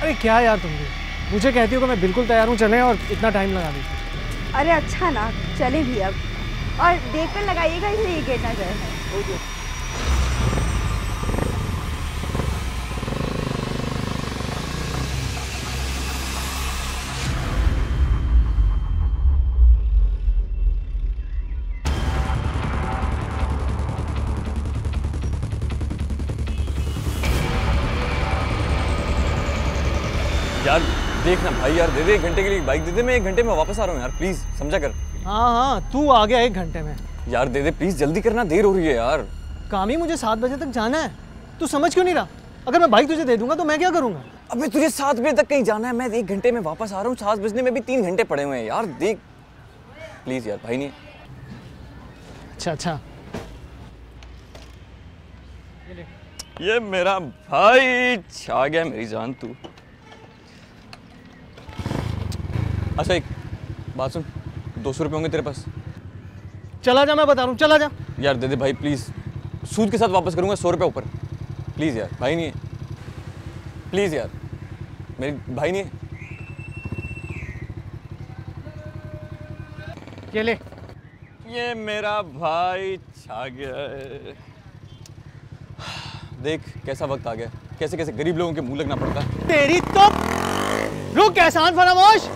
अरे क्या यार तुम भी मुझे कहती हो कि मैं बिल्कुल तैयार हूँ, चलें, और इतना टाइम लगा देती। अरे अच्छा ना, चले भी अब, और देख कर लगाइएगा इसे ये गिर ना जाए। यार देखना भाई, यार दे दे 1 घंटे के लिए बाइक दे दे, मैं 1 घंटे में वापस आ रहा हूँ यार, प्लीज समझा कर। हाँ हाँ, तू आ गया 1 घंटे में। यार दे दे प्लीज, जल्दी करना, देर हो रही है यार। कामी मुझे 7 बजे तक जाना है, तू समझ क्यों नहीं रहा? अगर मैं बाइक तुझे दे दूंगा तो मैं क्या करूंगा? अबे तुझे 7 बजे तक कहीं जाना है, मैं 1 घंटे में वापस आ रहा हूँ, 7 बजने में भी 3 घंटे पड़े हुए हैं यार, देख प्लीज यार भाई। नहीं अच्छा अच्छा, ये मेरा भाई छा गया मेरी जान तू। अच्छा एक बात सुन, 200 रुपये होंगे तेरे पास? चला जा, मैं बता रहा हूँ, चला जा। यार दे दे भाई प्लीज, सूद के साथ वापस करूंगा, 100 रुपये ऊपर प्लीज यार, भाई नहीं है प्लीज यार, मेरी भाई नहीं है। ये ले। ये मेरा भाई छा गया है। देख कैसा वक्त आ गया, कैसे कैसे गरीब लोगों के मुंह लगना पड़ता है। तेरी तो रुक, एहसान फरामोश।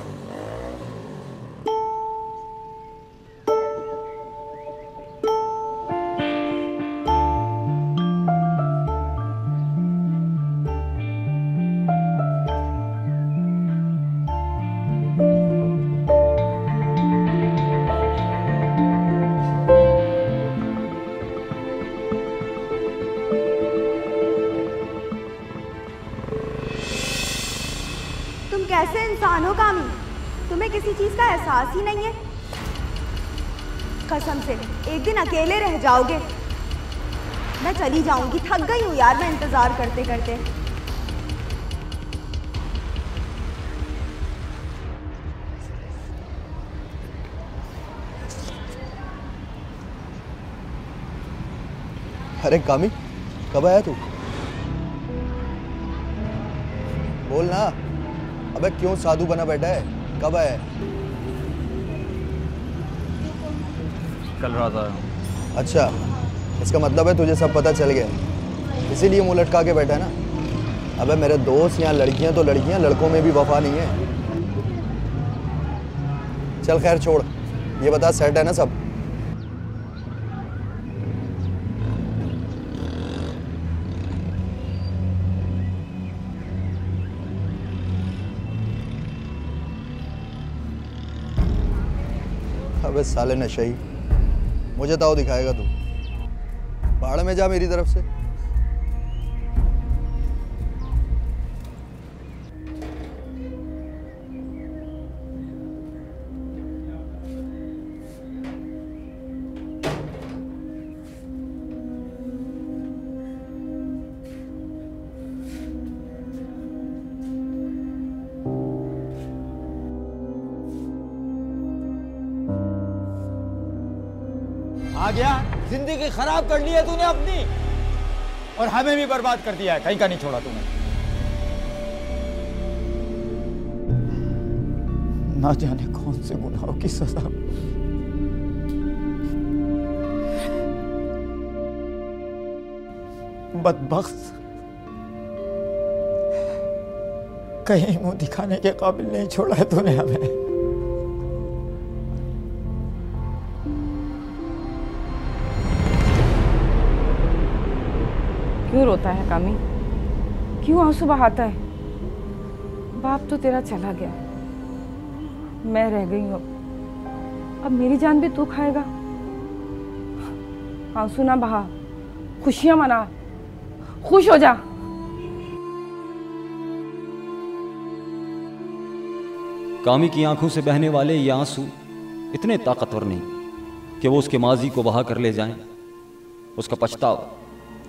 कैसे इंसान हो कामी, तुम्हें किसी चीज का एहसास ही नहीं है। कसम से एक दिन अकेले रह जाओगे। मैं चली जाऊंगी, थक गई हूँ यार मैं इंतजार करते करते। अरे कामी, कब आया तू? बोल ना। अबे क्यों साधु बना बैठा है? कब आया? कल रात आया। अच्छा, इसका मतलब है तुझे सब पता चल गया, इसीलिए मुंह लटका के बैठा है ना। अबे मेरे दोस्त, यहाँ लड़कियां तो लड़कियां, लड़कों में भी वफा नहीं है। चल खैर छोड़, ये बता सेट है ना सब? अबे साले नशई, मुझे ताऊ दिखाएगा तू? पहाड़ में जा मेरी तरफ से। आ गया, जिंदगी खराब कर ली है तूने अपनी, और हमें भी बर्बाद कर दिया है, कहीं का नहीं छोड़ा तूने। ना जाने कौन से गुनाहों की सजा। बदबख्त, कहीं मुंह दिखाने के काबिल नहीं छोड़ा है तूने हमें। क्यों रोता है कामी? क्यों आंसू बहाता है? बाप तो तेरा चला गया, मैं रह गई हूँ, अब मेरी जान भी तू खाएगा। आंसू ना बहा, खुशियां मना, खुश हो जा। कामी की आंखों से बहने वाले ये आंसू इतने ताकतवर नहीं कि वो उसके माजी को बहा कर ले जाएं। उसका पछतावा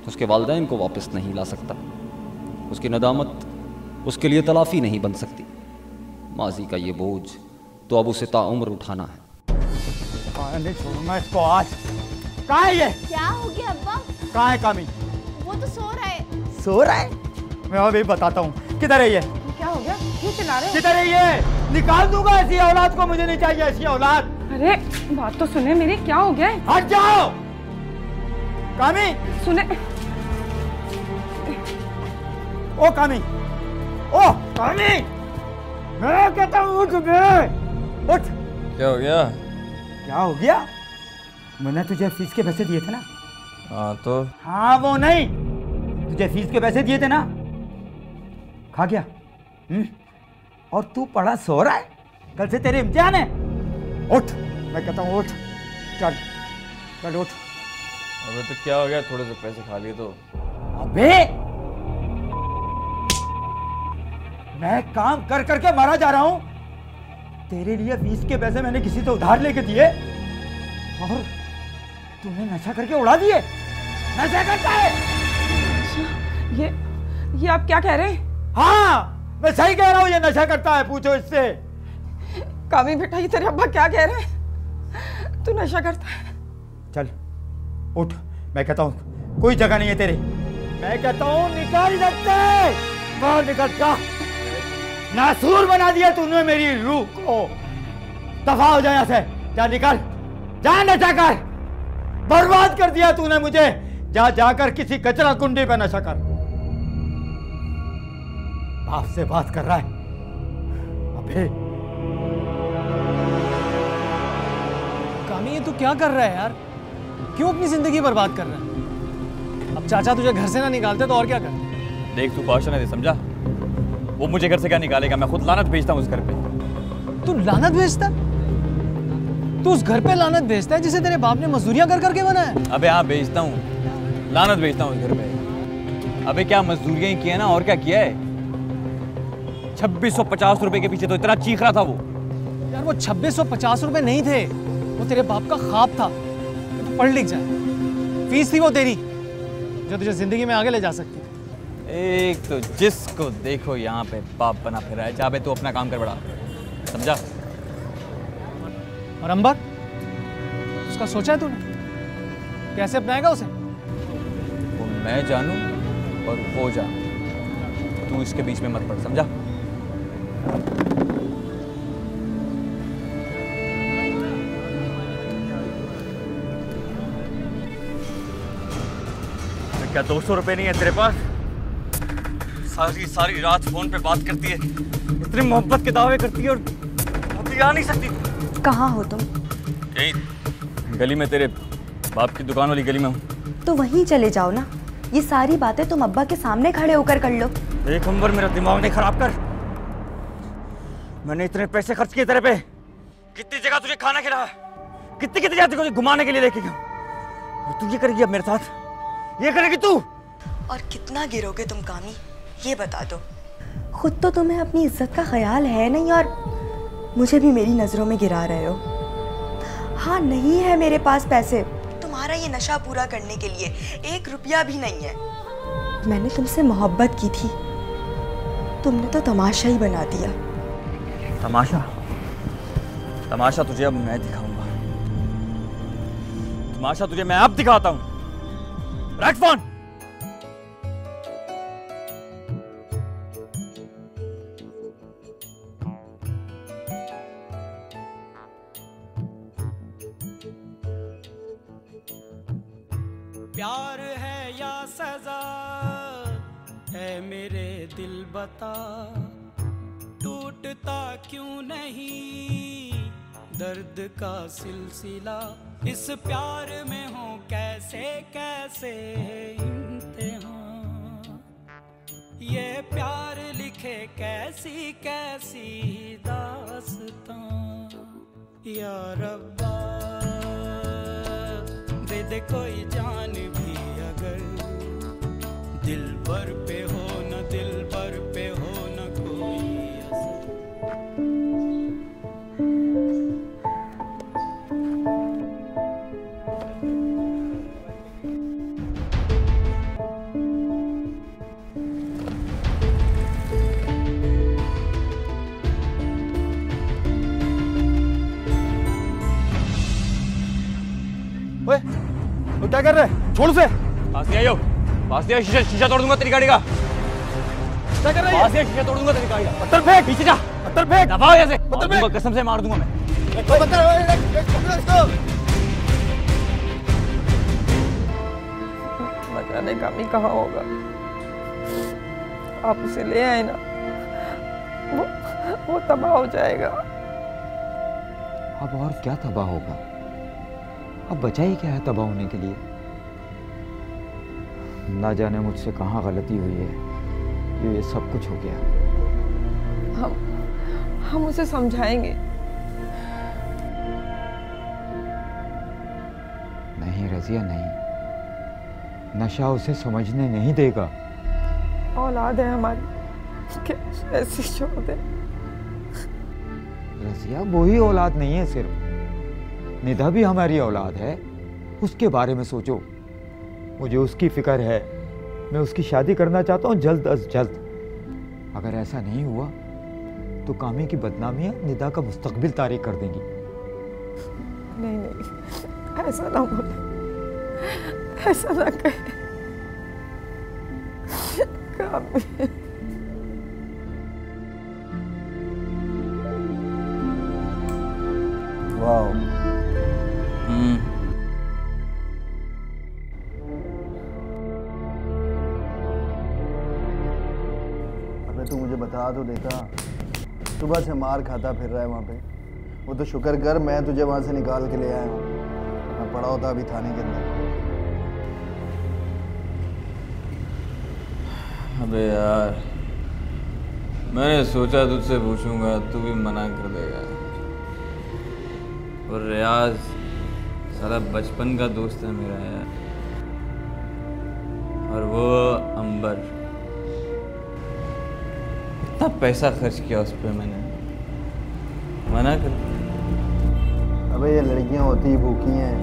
उसके वालिदैन को वापस नहीं ला सकता, उसकी नदामत उसके लिए तलाफी नहीं बन सकती। माजी का ये बोझ तो अब उसे ताउम्र उठाना है। नहीं छोड़ूंगा इसको आज। कहाँ है ये? क्या हो गया अब्बा? कहाँ है कामी? वो तो सो रहा है। सो रहा है? मैं अभी बताता हूँ, किधर है ये? क्या चिल्ला रहे हो? किधर है ये? निकाल दूंगा ऐसी औलाद को, मुझे नहीं चाहिए ऐसी औलाद। अरे बात तो सुने मेरी, क्या हो गया है? हट जाओ कामी। सुने। ओ कामी, ओ कामी, मैं कहता हूँ उठ बे, उठ। क्या हो गया? क्या हो गया? मैंने तुझे फीस के पैसे दिए थे ना? हाँ तो? हाँ वो नहीं, तुझे फीस के पैसे दिए थे ना? खा गया? और तू पढ़ा सो रहा है? कल से तेरे इम्तिहान है। उठ, मैं कहता हूँ उठ, चल चल उठ। अबे तो क्या हो गया, थोड़े से पैसे खा लिए तो? अबे मैं काम कर करके मारा जा रहा हूं, तेरे लिए फीस के पैसे मैंने किसी से उधार लेके दिए और तूने नशा करके उड़ा दिए। नशा करता है? ये आप क्या कह रहे हैं? हाँ मैं सही कह रहा हूं, ये नशा करता है, पूछो इससे। कामी बेटा, ये तेरे अब्बा क्या कह रहे हैं? तू नशा करता है? चल उठ, मैं कहता हूं कोई जगह नहीं है तेरी। मैं कहता हूं निकाल सकते, बाहर निकल जा। नासूर बना दिया तूने मेरी रूह को, दफा हो जाए यहाँ से, जा निकल, जा नशा कर। बर्बाद कर दिया तूने मुझे, जा जाकर किसी कचरा कुंडी पे नशा कर। बाप से बात कर रहा है अबे। कामी ये तू क्या कर रहा है यार? क्यों अपनी जिंदगी बर्बाद कर रहा है? अब चाचा तुझे घर से ना निकालते तो और क्या करते? देख तू कौशन है, समझा? वो मुझे घर से क्या निकालेगा, मैं खुद लानत भेजता हूँ उस घर पे। तू लानत भेजता? तू उस घर पे लानत भेजता है जिसे तेरे बाप ने मजदूरियां कर करके बनाया? अबे हाँ भेजता हूँ, लानत भेजता हूँ उस घर पे। अबे क्या मजदूरियां ही किया ना, और क्या किया है? 2650 रुपए के पीछे तो इतना चीख रहा था वो। यार वो 2650 रुपए नहीं थे, वो तेरे बाप का ख्वाब था कि तू पढ़ लिख जाए। फीस थी वो तेरी, जो तुझे जिंदगी में आगे ले जा सकती। एक तो जिसको देखो यहाँ पे बाप बना फिर है, जा बे तू अपना काम कर बड़ा, समझा? और अंबर, उसका सोचा है तूने? कैसे अपनाएगा उसे? वो मैं जानूं और वो जान, तू इसके बीच में मत पड़, समझा? क्या 200 रुपए नहीं है तेरे पास? सारी सारी रात फोन पे बात करती है, इतनी मोहब्बत के दावे करती है और अभी आ नहीं सकती। कहाँ हो तुम? यही गली में, तेरे बाप की दुकान वाली गली में हूँ। तो वहीं चले जाओ ना, ये सारी बातें तुम अब्बा के सामने खड़े होकर कर लो। एक नंबर, मेरा दिमाग नहीं खराब कर। मैंने इतने पैसे खर्च किए तेरे पे, कितनी जगह तुझे खाना खिलाया, कितनी कितनी जगह तुझे घुमाने के लिए लेके गया। तू ये करेगी अब मेरे साथ? ये करेगी तू? और कितना गिरोगे तुम कामी, ये बता दो। खुद तो तुम्हें अपनी इज्जत का ख्याल है नहीं और मुझे भी मेरी नज़रों में गिरा रहे हो। हाँ नहीं है मेरे पास पैसे तुम्हारा ये नशा पूरा करने के लिए, 1 रुपया भी नहीं है। मैंने तुमसे मोहब्बत की थी, तुमने तो तमाशा ही बना दिया। तमाशा? तमाशा तुझे अब मैं दिखाऊंगा, तमाशा तुझे मैं अब दिखाता हूं। रख फोन। प्यार है या सजा है मेरे दिल बता, टूटता क्यों नहीं दर्द का सिलसिला, इस प्यार में हो कैसे कैसे इम्तिहान, ये प्यार लिखे कैसी कैसी दास्तां, या रब्बा दे दे कोई जान भी अगर, दिल भर पे हो न दिल भर पे हो न कोई असर। ओए, वो क्या कर रहे हैं? छोड़ उसे। पास नहीं आइयो, पास नहीं आइयो, शीशा शीशा तोड़ दूंगा तेरी गाड़ी का। क्या कर रही है? पास एक तोड़ दूंगा तेरी गाड़ी। पत्थर फेंक, पीछे जा। पत्थर फेंक, दबाओ ऐसे। पत्थर फेंक, कसम से मार दूंगा मैं। न जाने कामी कहाँ होगा। आप उसे ले आए ना, वो तबाह हो जाएगा। अब और क्या तबाह होगा? अब बचा ही क्या है तबाह होने के लिए? ना जाने मुझसे कहाँ गलती हुई है, ये सब कुछ हो गया। हम उसे समझाएंगे। नहीं रजिया, नहीं, नशा उसे समझने नहीं देगा। औलाद है हमारी, ऐसी छोड़ दे। रजिया वही औलाद नहीं है, सिर्फ निधा भी हमारी औलाद है। उसके बारे में सोचो। मुझे उसकी फिक्र है। मैं उसकी शादी करना चाहता हूँ जल्द अज जल्द। अगर ऐसा नहीं हुआ तो कामी की बदनामियां निदा का मुस्तकबिल तारीख कर देंगी। नहीं नहीं, ऐसा ना बोले, ऐसा ना कहे। कामी, वाह, अबे तू मुझे बता तो देता। सुबह से मार खाता फिर रहा है वहाँ पे। वो तो शुक्र कर मैं तुझे वहाँ से निकाल के ले आया हूँ। मैं पड़ा होता अभी थाने के अंदर। अबे यार, मैंने सोचा तुझसे पूछूंगा, तू भी मना कर देगा। और रियाज सारा बचपन का दोस्त है मेरा यार। और वो अंबर, इतना पैसा खर्च किया उस पर मैंने, मना कर। अबे ये लड़कियां होती ही भूखी हैं।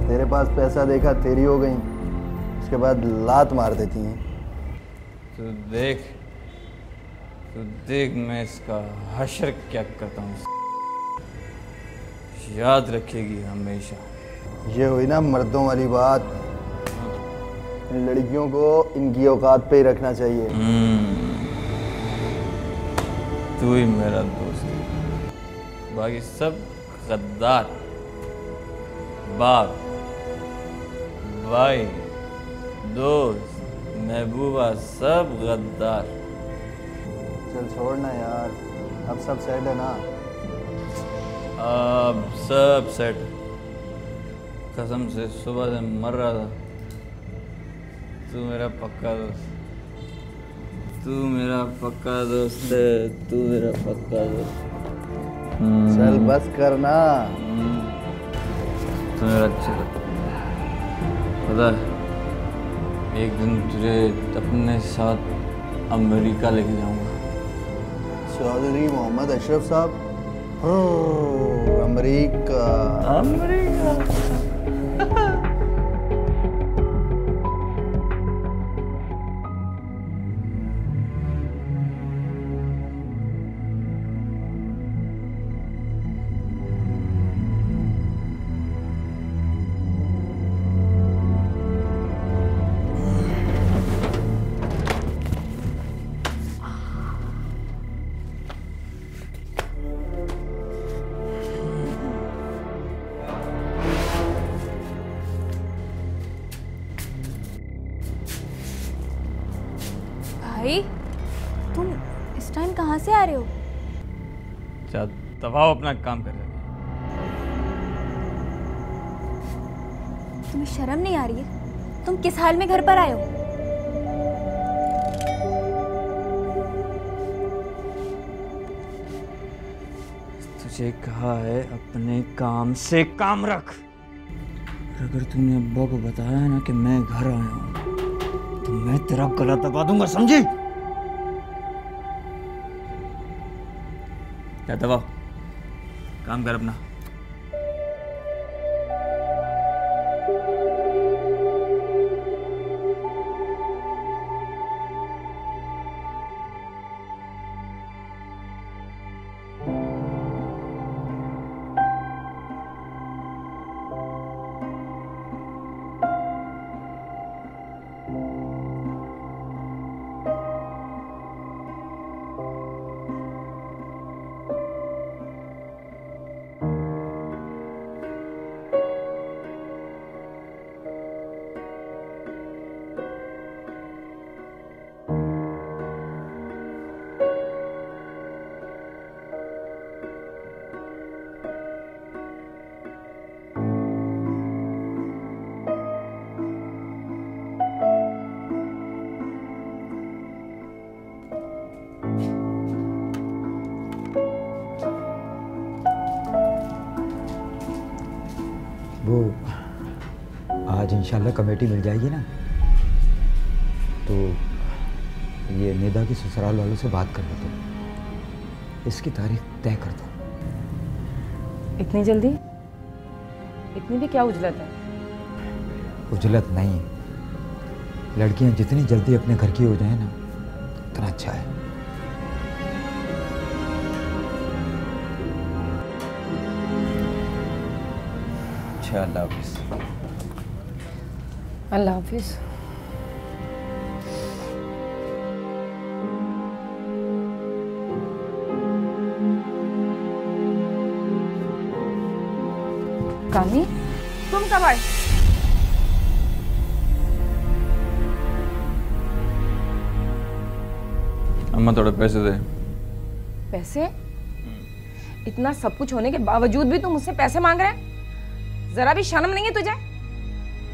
तेरे पास पैसा देखा तेरी हो गई, उसके बाद लात मार देती हैं। तू देख मैं इसका हश्र क्या करता हूँ। याद रखेगी हमेशा। ये हुई ना मर्दों वाली बात। इन लड़कियों को इनकी औकात पे ही रखना चाहिए। तू ही मेरा दोस्त है, बाकी सब गद्दार। बाप, भाई, दोस्त, महबूबा, सब गद्दार। चल छोड़ना यार, अब सब सेट है ना? अब सब सेट। कसम से सुबह से मर रहा था। तू मेरा पक्का दोस्त, तू मेरा पक्का दोस्त है, तू मेरा पक्का दोस्त। चल बस करना। तू मेरा अच्छा पता है, एक दिन तुझे अपने साथ अमेरिका लेके जाऊंगा। चौधरी मोहम्मद अशरफ साहब, अमेरिका। भाई, तुम इस टाइम कहाँ से आ रहे हो? जा दबाओ, अपना काम कर रहे। तुम्हें शर्म नहीं आ रही है? तुम किस हाल में घर पर आए हो? तुझे कहा है अपने काम से काम रख। अगर तूने अब्बा को बताया ना कि मैं घर आया हूं, तो मैं तेरा गला दबा दूंगा, समझी? क्या दबाओ, काम कर अपना। इंशाल्लाह कमेटी मिल जाएगी ना, तो ये निदा की ससुराल वालों से बात कर लो, तो इसकी तारीख तय कर दो। इतनी जल्दी? इतनी भी क्या उजलत है? उजलत नहीं, लड़कियां जितनी जल्दी अपने घर की हो जाए ना उतना अच्छा है। अच्छा, अल्लाह हाफिज। अल्लाह हाफिज। कामी, तुम कब आए? अम्मा थोड़े पैसे दे। पैसे? इतना सब कुछ होने के बावजूद भी तुम मुझसे पैसे मांग रहे हैं? जरा भी शर्म नहीं है तुझे?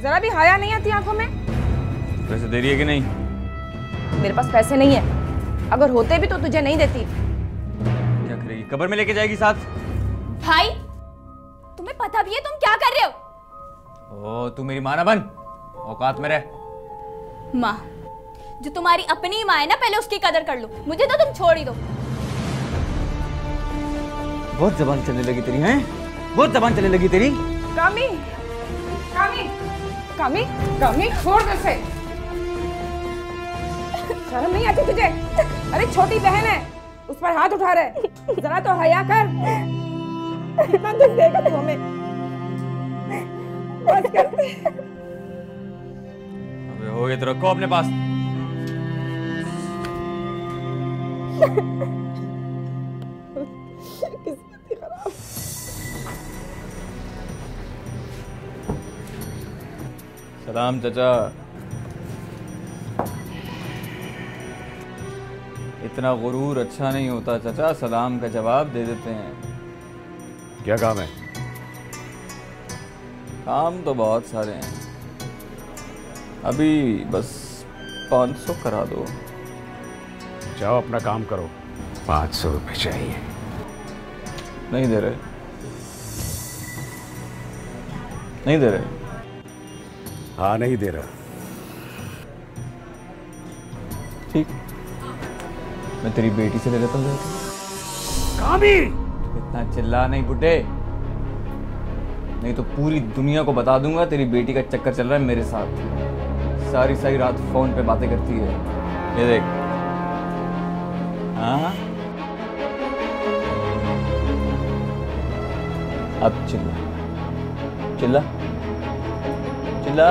जरा भी हया नहीं आती आंखों में? पैसे दे रही है कि नहीं? मेरे पास पैसे नहीं है, अगर होते भी तो तुझे नहीं देती। क्या करेगी? कब्र में लेके जाएगी साथ? भाई, तुम्हें पता भी है तुम क्या कर रहे हो? ओ, तू मेरी माँ ना बन, औकात में रह। माँ, जो तुम्हारी अपनी माँ है ना, पहले उसकी कदर कर लो, मुझे तो तुम छोड़ ही दो। बहुत जबान चलने लगी तेरी, हैं? बहुत जबान चलने लगी तेरी। कामी, कामी, कामी, कामी, छोड़ दे इसे। शर्म नहीं आती तुझे? अरे छोटी बहन है, उस पर हाथ उठा रहे, जरा तो हया कर। कितना दुख देगा तू हमें? बस कर। अबे हो गया तो रखो अपने पास। सलाम चाचा। इतना गुरूर अच्छा नहीं होता चाचा, सलाम का जवाब दे देते हैं। क्या काम है? काम तो बहुत सारे हैं, अभी बस 500 करा दो। जाओ अपना काम करो। 500 रुपये चाहिए। नहीं दे रहे, नहीं दे रहे। हाँ, नहीं दे रहा। ठीक, मैं तेरी बेटी से ले लेता हूँ। कामी! इतना चिल्ला नहीं बुड्ढे, नहीं तो पूरी दुनिया को बता दूंगा तेरी बेटी का चक्कर चल रहा है मेरे साथ। सारी सारी रात फोन पे बातें करती है। ये देख। हाँ, अब चिल्ला चिल्ला चिल्ला।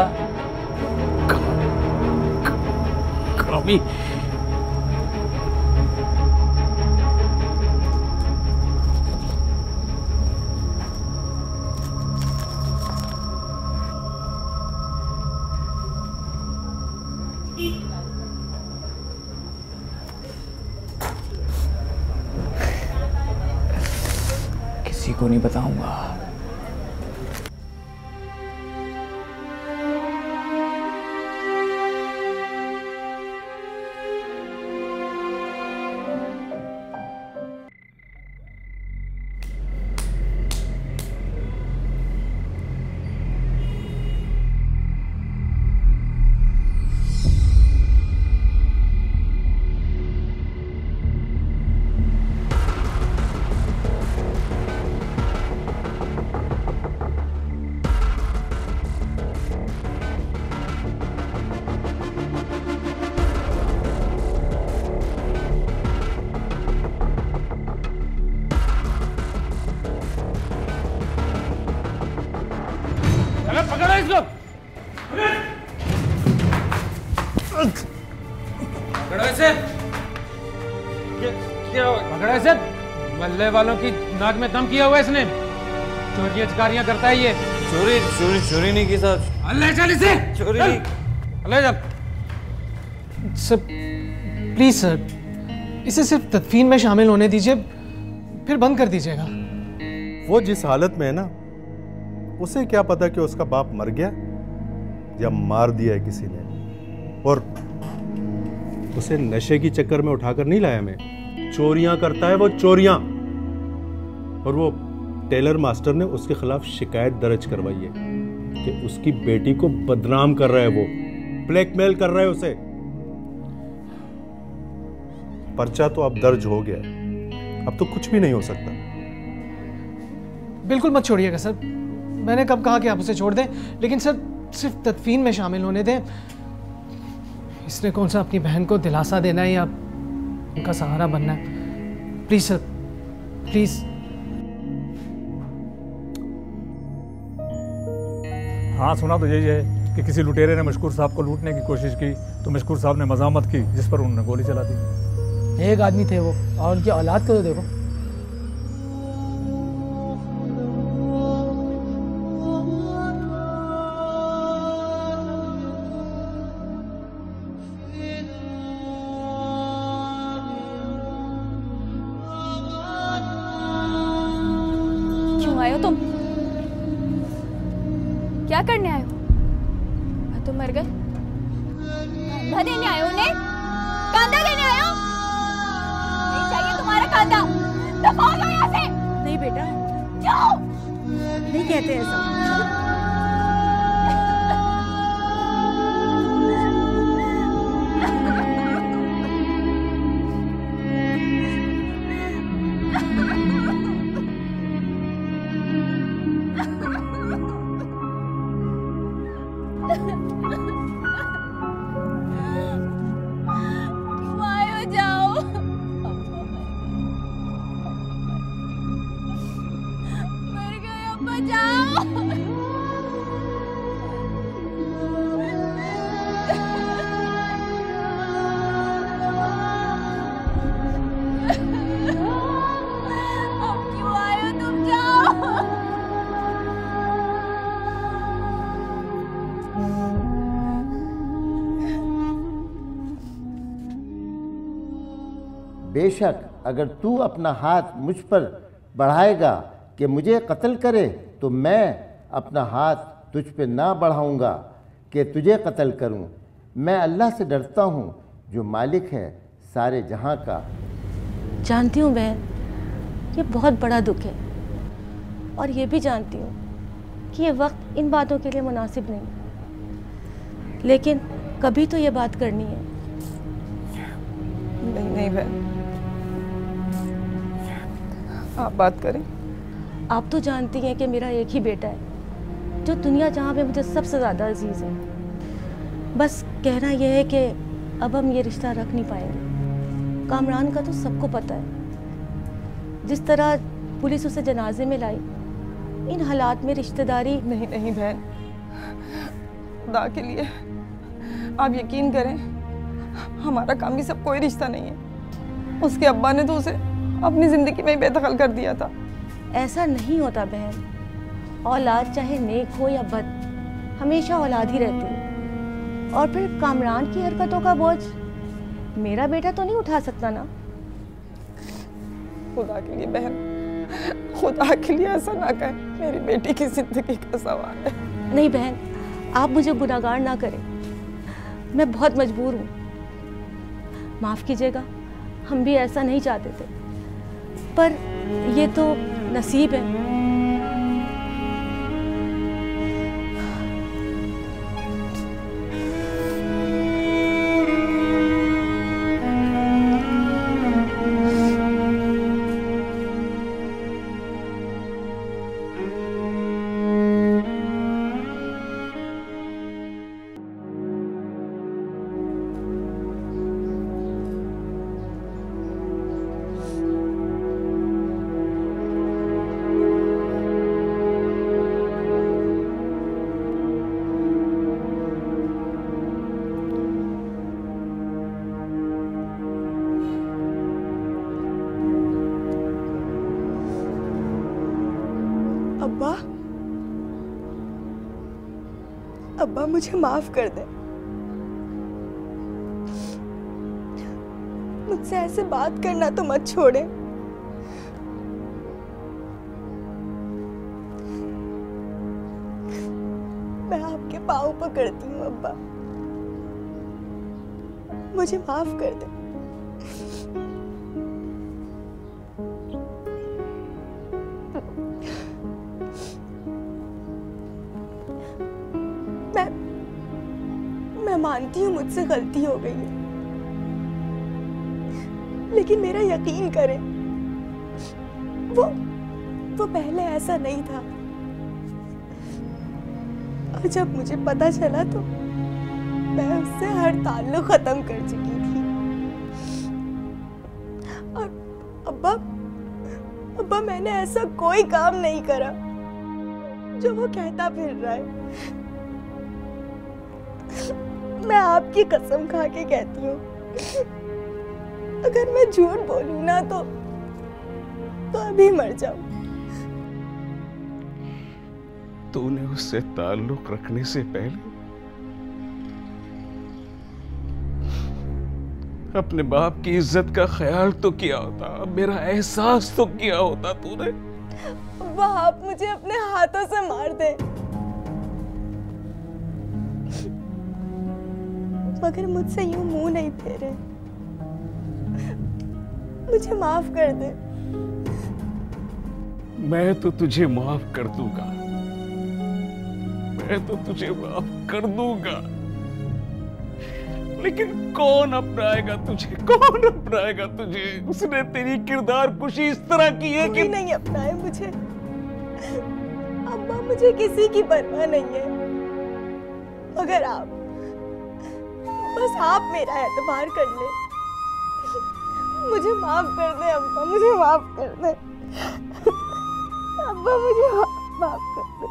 कामी! किसी को नहीं बताऊंगा। पकड़ो इसको। पकड़ो इसे। पकड़ो इसे। मल्ले वालों की नाक में दम किया हुआ है इसने। चोरी चकारियां करता है ये। चोरी चोरी चोरी नहीं की सर। अल्लाह चल इसे। चोरी नहीं। अल्लाह चल। सर प्लीज सर, इसे सिर्फ तदफीन में शामिल होने दीजिए, फिर बंद कर दीजिएगा। वो जिस हालत में है ना, उसे क्या पता कि उसका बाप मर गया या मार दिया है किसी ने। और उसे नशे की चक्कर में उठाकर नहीं लाया मैं। चोरियां करता है वो, चोरियां। और वो टेलर मास्टर ने उसके खिलाफ शिकायत दर्ज करवाई है। कि उसकी बेटी को बदनाम कर रहा है, वो ब्लैकमेल कर रहा है उसे। पर्चा तो अब दर्ज हो गया है, अब तो कुछ भी नहीं हो सकता। बिल्कुल मत छोड़िएगा सर, मैंने कब कहा कि आप उसे छोड़ दें, लेकिन सर सिर्फ तदफीन में शामिल होने दें। इसने कौन सा अपनी बहन को दिलासा देना है या उनका सहारा बनना है? Please sir, please. हाँ, सुना तो यही है कि किसी लुटेरे ने मशकूर साहब को लूटने की कोशिश की तो मशकूर साहब ने मजामत की, जिस पर उन्होंने गोली चला दी। एक आदमी थे वो, और उनकी औलाद को तो देखो। क्यों आए हो तुम? क्या करने आए हो? तुम मर गए? कांधा देने आए हो उन्हें? कांधा देने आए हो? नहीं चाहिए तुम्हारा कांधा। दफा हो जाओ यहाँ से। नहीं बेटा, क्यों? नहीं कहते ऐसा। क्यों आए हो? जाओ। मर गए अब्बा, जाओ। अब क्यों आए हो तुम? जाओ। बेशक अगर तू अपना हाथ मुझ पर बढ़ाएगा कि मुझे कत्ल करे, तो मैं अपना हाथ तुझ पे ना बढ़ाऊंगा कि तुझे कत्ल करूं। मैं अल्लाह से डरता हूं जो मालिक है सारे जहां का। जानती हूँ बहन, ये बहुत बड़ा दुख है, और ये भी जानती हूँ कि ये वक्त इन बातों के लिए मुनासिब नहीं, लेकिन कभी तो ये बात करनी है। नहीं नहीं बहन, आप बात करें। आप तो जानती हैं कि मेरा एक ही बेटा है जो दुनिया जहाँ पे मुझे सबसे ज़्यादा अजीज़ है। बस कहना यह है कि अब हम ये रिश्ता रख नहीं पाएंगे। कामरान का तो सबको पता है, जिस तरह पुलिस उसे जनाजे में लाई, इन हालात में रिश्तेदारी। नहीं नहीं बहन, खुदा के लिए आप यकीन करें, हमारा कामी सब कोई रिश्ता नहीं है। उसके अब्बा ने तो उसे अपनी ज़िंदगी में ही बेदखल कर दिया था। ऐसा नहीं होता बहन, औलाद चाहे नेक हो या बद, हमेशा औलाद ही रहती है। और फिर कामरान की हरकतों का बोझ मेरा बेटा तो नहीं उठा सकता ना। खुदा के लिए बहन, खुदा के लिए ऐसा ना कहें, मेरी बेटी की जिंदगी का सवाल है। नहीं बहन, आप मुझे गुनाहगार ना करें, मैं बहुत मजबूर हूँ। माफ़ कीजिएगा, हम भी ऐसा नहीं चाहते थे, पर ये तो नसीब है। अब्बा, अब्बा मुझे माफ कर दे। मुझसे ऐसे बात करना तो मत छोड़े। मैं आपके पाँव पकड़ती हूँ अब्बा, मुझे माफ कर दे। मानती हूँ मुझसे गलती हो गई है, लेकिन मेरा यकीन करें, वो पहले ऐसा नहीं था। और जब मुझे पता चला तो मैं उससे हर ताल्लुक खत्म कर चुकी थी। और अब्बा मैंने ऐसा कोई काम नहीं करा जो वो कहता फिर रहा है। मैं आपकी कसम खा के कहती हूँ, अगर मैं झूठ बोलूं ना तो अभी मर जाऊं। तूने उससे ताल्लुक रखने से पहले अपने बाप की इज्जत का ख्याल तो किया होता, मेरा एहसास तो किया होता तूने। वह आप मुझे अपने हाथों से मार दे, मगर मुझसे यूं मुंह नहीं फेरे। मुझे माफ कर दे। मैं तो तुझे माफ कर दूंगा, मैं तो तुझे माफ कर दूंगा, लेकिन कौन अपनाएगा तुझे, कौन अपनाएगा तुझे? उसने तेरी किरदार कुशी इस तरह की है कि नहीं अपनाए मुझे। अम्मा, मुझे किसी की परवाह नहीं है, मगर आप, बस आप मेरा एतबार कर ले। मुझे माफ कर दे अम्मा, मुझे माफ कर दे अम्मा, मुझे माफ कर दे।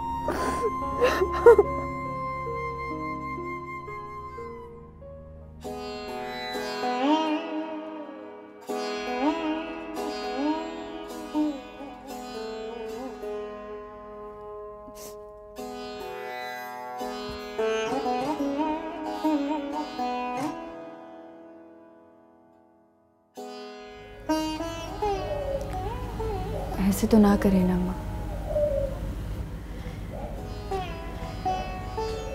ऐसे तो ना करें ना अम्मा,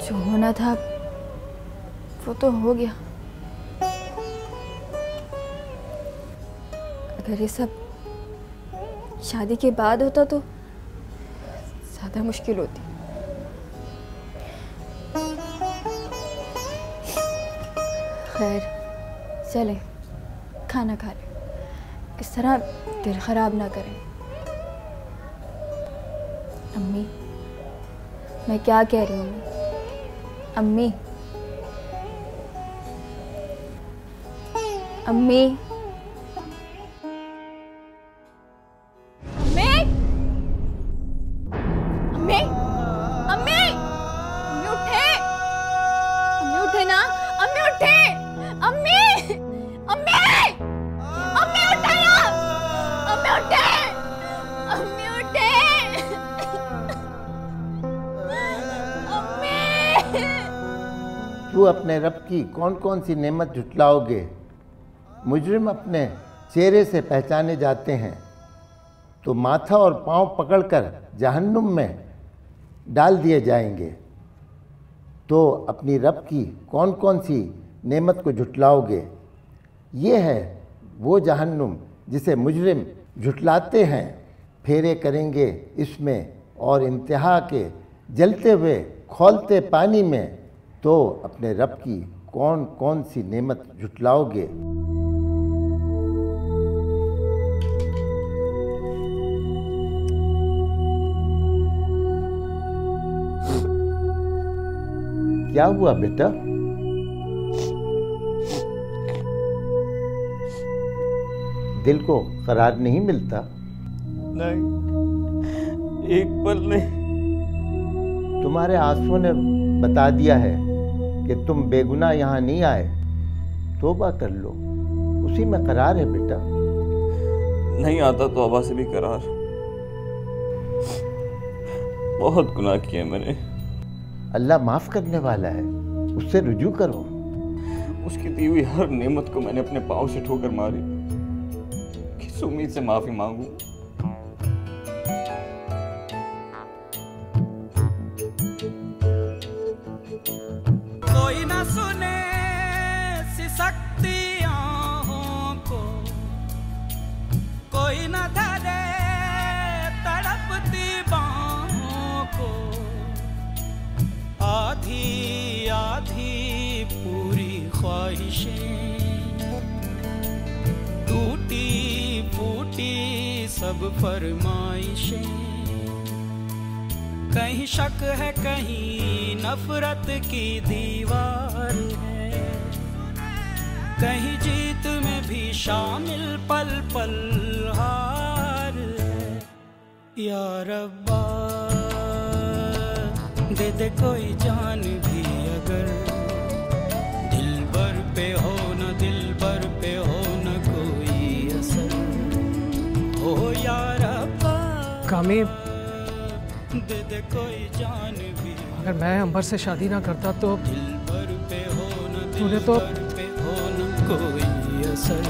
जो होना था वो तो हो गया। अगर ये सब शादी के बाद होता तो ज्यादा मुश्किल होती। खैर चलें, खाना खा लें, इस तरह दिल खराब ना करें। अम्मी, मैं क्या कह रही हूँ अम्मी? अम्मी, अम्मी, अम्मी, अम्मी, अम्मी उठे, अम्मी उठे ना, अम्मी उठे, अम्मी, अम्मी, अम्मी उठे ना, अम्मी उठे, अम्मी उठे, तू अपने रब की कौन कौन सी नेमत झुटलाओगे? मुजरिम अपने चेहरे से पहचाने जाते हैं तो माथा और पांव पकड़कर जहन्नुम में डाल दिए जाएंगे। तो अपनी रब की कौन कौन सी नेमत को झुटलाओगे? ये है वो जहन्नुम जिसे मुजरिम झुटलाते हैं, फेरे करेंगे इसमें और इंतहा के जलते हुए खौलते पानी में। तो अपने रब की कौन कौन सी नेमत झुटलाओगे? क्या हुआ बेटा? दिल को करार नहीं मिलता? नहीं, एक पल नहीं। तुम्हारे आंसुओं ने बता दिया है कि तुम बेगुनाह यहाँ नहीं आए। तौबा कर लो, उसी में करार है बेटा। नहीं आता तौबा से भी करार। बहुत गुनाह किए मैंने। अल्लाह माफ करने वाला है, उससे रुजू करो। उसकी दी हुई हर नेमत को मैंने अपने पाँव से ठोकर मारी। किस उम्मीद से माफी मांगू? कोई ना सुने सिसकती आहों को, कोई ना धरे तड़पती बाहों को। आधी आधी पूरी सब फरमाइशें, कहीं शक है कहीं नफरत की दीवार है, कहीं जीत में भी शामिल पल पल हार है। या रब्बा दे दे कोई जान भी अगर, दिलबर पे हो न दिलबर पे हो न कोई असर, हो या रब्बा कामी, दे दे कोई जान भी। अगर मैं अंबर से शादी ना करता तो दिलबर पे हो न तूने तो दिलबर पे हो न कोई असर,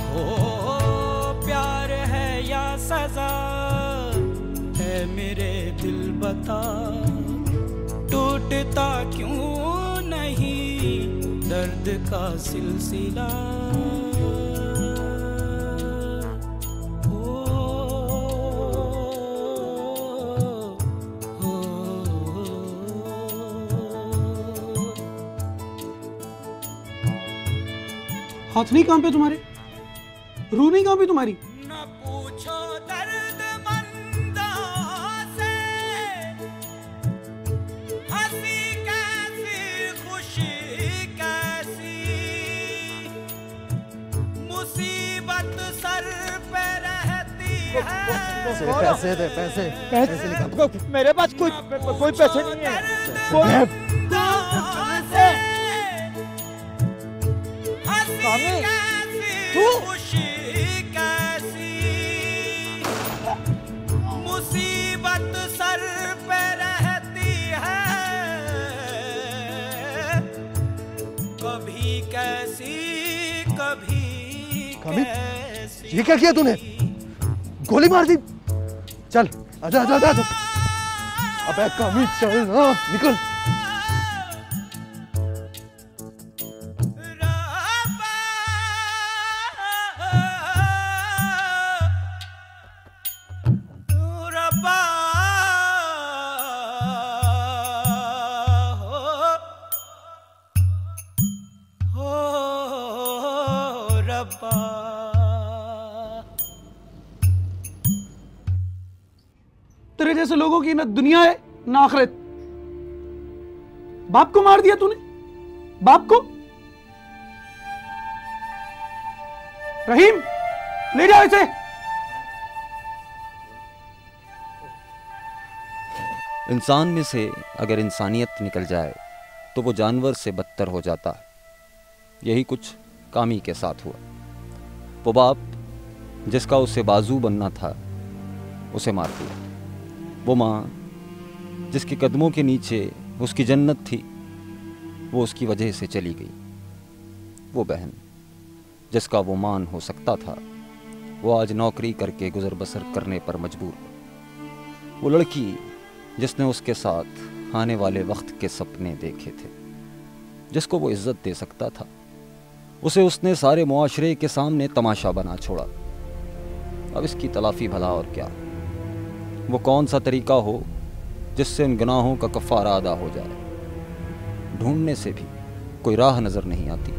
हो प्यार है या सजा है मेरे दिल बता, टूटता क्यों नहीं दर्द का सिलसिला। हाथ नहीं कांपे तुम्हारे, रूह नहीं कांपी तुम्हारी? न पूछो दर्द मंदों से, हंसी कैसी खुशी कैसी, मुसीबत सर पे रहती है। पैसे दे, पैसे निकाल। मेरे पास कोई पैसे नहीं है। खुशी कैसी, मुसीबत सर पे रहती है, कभी कैसी कभी कैसी। ये क्या किया तूने? गोली मार दी। चल आजा आजा आजा। अबे कामी चल ना, निकल। तेरे जैसे लोगों की ना दुनिया है ना आखिरत। बाप को मार दिया तूने, बाप को। रहीम ले जाओ इसे। इंसान में से अगर इंसानियत निकल जाए तो वो जानवर से बदतर हो जाता है। यही कुछ कामी के साथ हुआ। वो बाप जिसका उसे बाजू बनना था उसे मार दिया। वो माँ जिसके कदमों के नीचे उसकी जन्नत थी वो उसकी वजह से चली गई। वो बहन जिसका वो मान हो सकता था वो आज नौकरी करके गुजर बसर करने पर मजबूर है। वो लड़की जिसने उसके साथ आने वाले वक्त के सपने देखे थे, जिसको वो इज्जत दे सकता था, उसे उसने सारे मुआशरे के सामने तमाशा बना छोड़ा। अब इसकी तलाफी भला और क्या। वो कौन सा तरीका हो जिससे इन गुनाहों का कफ़ारा अदा हो जाए। ढूंढने से भी कोई राह नज़र नहीं आती।